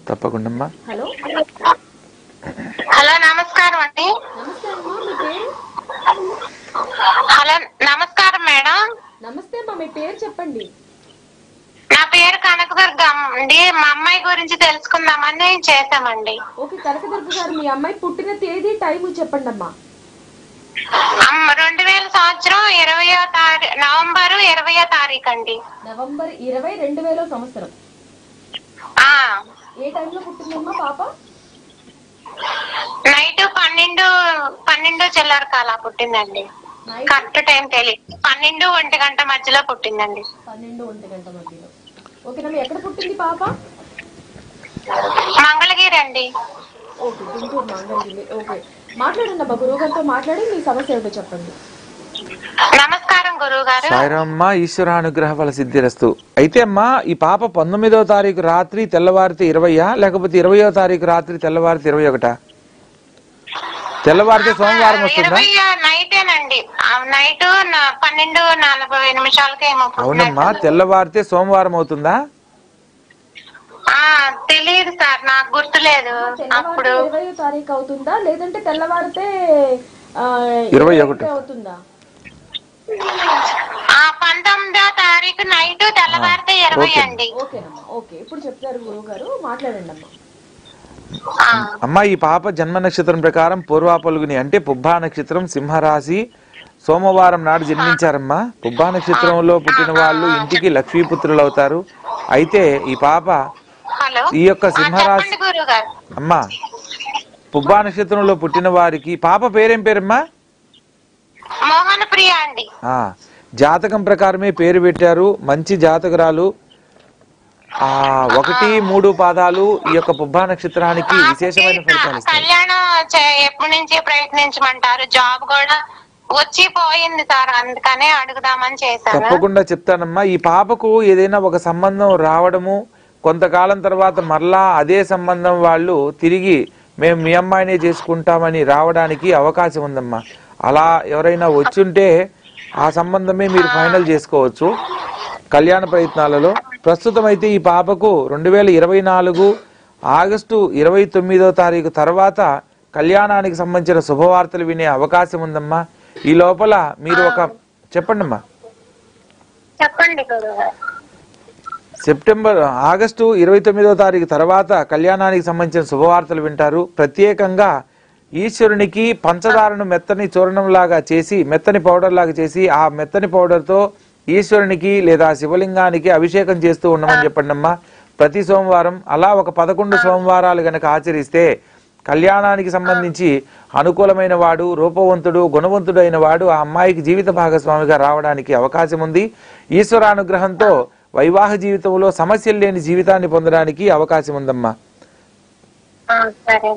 తప్పకుండా. Hello hello నమస్కారం అండి. హలో నమస్కారం మేడం. నమస్తే అమ్మా, మీ పేరు చెప్పండి. నా పేరు కనకదుర్గ అండి. మా అమ్మాయి గురించి తెలుసుకుందామని చేశామండి. ఓకే కనకదుర్గ గారు, మీ అమ్మాయి పుట్టిన తేదీ టైం చెప్పండి అమ్మా. 2000 సంవత్సరం 20వ నవంబర్ 20వ తారీఖు అండి. నవంబర్ 20, 2000 సంవత్సరం. ఏ టైంలో పుట్టిందమ్మా పాప? నైట్ 12 చిల్లర కాలా పుట్టిందండి. కరెక్ట్ టైం తెలియదు. 12-1 గంట మధ్యలో పుట్టిందండి. 12-1 గంట మధ్యలో. ఓకేనమ్మా, ఎక్కడ పుట్టింది పాప? మంగళగిరి అండి. ఓకే, గుంటూరు మంగళగిరి. ఓకే, మాట్లాడండి అమ్మా, గురువు గారితో మాట్లాడి మీ సమస్య ఏమిటో చెప్పండి. నమస్కారం గురువు గారు. సాయిరామ్మ, ఈశ్వరానుగ్రహ ఫల సిద్ధిరస్తు. అయితే అమ్మా, ఈ పాప 19వ తారీఖు రాత్రి తెల్లవారితే 20 లేకపోతే 20వ తారీఖు రాత్రి తెల్లవారితే 21? తెల్లవారితే సోమవారం వస్తుందా? నైటేనండి. నైట్ 12:40 ఏమో. అవునమ్మా, తెల్లవారితే సోమవారం అవుతుందా? తెలియదు సార్, నాకు గుర్తులేదు. అప్పుడు 20వ తారీఖు అవుతుందా లేదంటే తెల్లవారితే 21 అవుతుందా? 19వ తారీఖు నైట్ తెల్లవారితే 20 అండి. ఓకేనమ్మా, ఓకే, ఇప్పుడు చెప్తారు గురువు గారు, మాట్లాడండి అమ్మా. అమ్మా, ఈ పాప జన్మ నక్షత్రం ప్రకారం పూర్వ పలుగుని అంటే పుబ్బా నక్షత్రం, సింహరాశి, సోమవారం నాడు జన్మించారమ్మా. పుబ్బా నక్షత్రంలో పుట్టిన వాళ్ళు ఇంటికి లక్ష్మీపుత్రులు అవుతారు. అయితే ఈ పాప ఈ యొక్క సింహరాశి అమ్మా, పుబ్బా నక్షత్రంలో పుట్టిన వారికి పాప పేరేం పేరమ్మా? మోహన ప్రియ అండి. జాతకం ప్రకారమే పేరు పెట్టారు. మంచి జాతకురాలు. 1-3 పాదాలు ఈ యొక్క పుబ్బా నక్షత్రానికి విశేషమైన ఫలితాలు ఇస్తాయి. కళ్యాణం ఎప్పటి నుంచి ప్రయత్నించమంటారు? జాబ్ కూడా వచ్చి పోయింది సార్, అందుకనే అడుగుదామని చేశాను. తప్పకుండా చెప్తానమ్మా. ఈ పాపకు ఏదైనా ఒక సంబంధం రావడము, కొంతకాలం తర్వాత మరలా అదే సంబంధం వాళ్ళు తిరిగి మేము మీ అమ్మాయినే చేసుకుంటామని రావడానికి అవకాశం ఉందమ్మా. అలా ఎవరైనా వచ్చుంటే ఆ సంబంధమే మీరు ఫైనల్ చేసుకోవచ్చు కళ్యాణ ప్రయత్నాలలో. ప్రస్తుతం అయితే ఈ పాపకు 2024 ఆగస్టు 29వ తారీఖు తర్వాత కళ్యాణానికి సంబంధించిన శుభవార్తలు వినే అవకాశం ఉందమ్మా. ఈ లోపల మీరు చెప్పండి అమ్మా. చెప్పండి. ఆగస్టు 29వ తారీఖు తర్వాత కళ్యాణానికి సంబంధించిన శుభవార్తలు వింటారు. ప్రత్యేకంగా ఈశ్వరునికి పంచదారను మెత్తని చూర్ణం లాగా చేసి, మెత్తని పౌడర్ లాగా చేసి, ఆ మెత్తని పౌడర్తో ఈశ్వరునికి లేదా శివలింగానికి అభిషేకం చేస్తూ ఉండమని చెప్పండి అమ్మా, ప్రతి సోమవారం. అలా ఒక 11 సోమవారాలు గనక ఆచరిస్తే కళ్యాణానికి సంబంధించి అనుకూలమైన వాడు, రూపవంతుడు, గుణవంతుడు అయిన వాడు ఆ అమ్మాయికి జీవిత భాగస్వామిగా రావడానికి అవకాశం ఉంది. ఈశ్వరానుగ్రహంతో వైవాహ జీవితంలో సమస్యలు లేని జీవితాన్ని పొందడానికి అవకాశం ఉందమ్మా. సరే.